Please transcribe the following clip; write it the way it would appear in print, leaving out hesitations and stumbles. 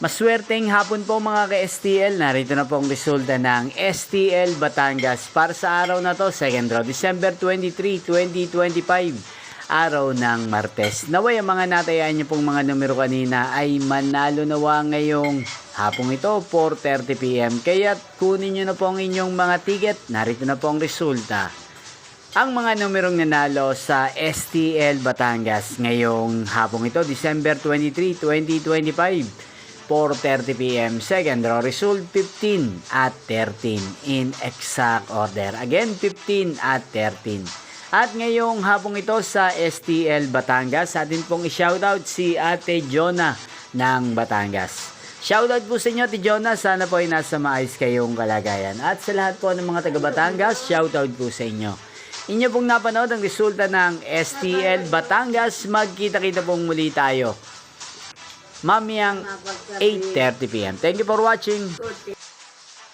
Maswerteng hapon po mga ka-STL. Narito na po ang resulta ng STL Batangas para sa araw na to, second draw, December 23, 2025, araw ng Martes. Naway ang mga natayaan niyo pong mga numero kanina ay manalo nawa ngayong hapong ito, 4:30 PM. Kaya kunin niyo na po ang inyong mga ticket. Narito na po ang resulta. Ang mga numerong nanalo sa STL Batangas ngayong hapong ito, December 23, 2025. 4:30 PM. Second draw result 15 at 13 in exact order. Again, 15 at 13. At ngayong hapong ito sa STL Batangas, atin pong i-shoutout si Ate Jonah ng Batangas. Shoutout po sa inyo, Ate Jonah. Sana po ay nasa maayos kayong kalagayan. At sa lahat po ng mga taga Batangas, shoutout po sa inyo. Inyo pong napanood ang resulta ng STL Batangas. Magkita-kita pong muli tayo mamayang 8:30 PM. Thank you for watching.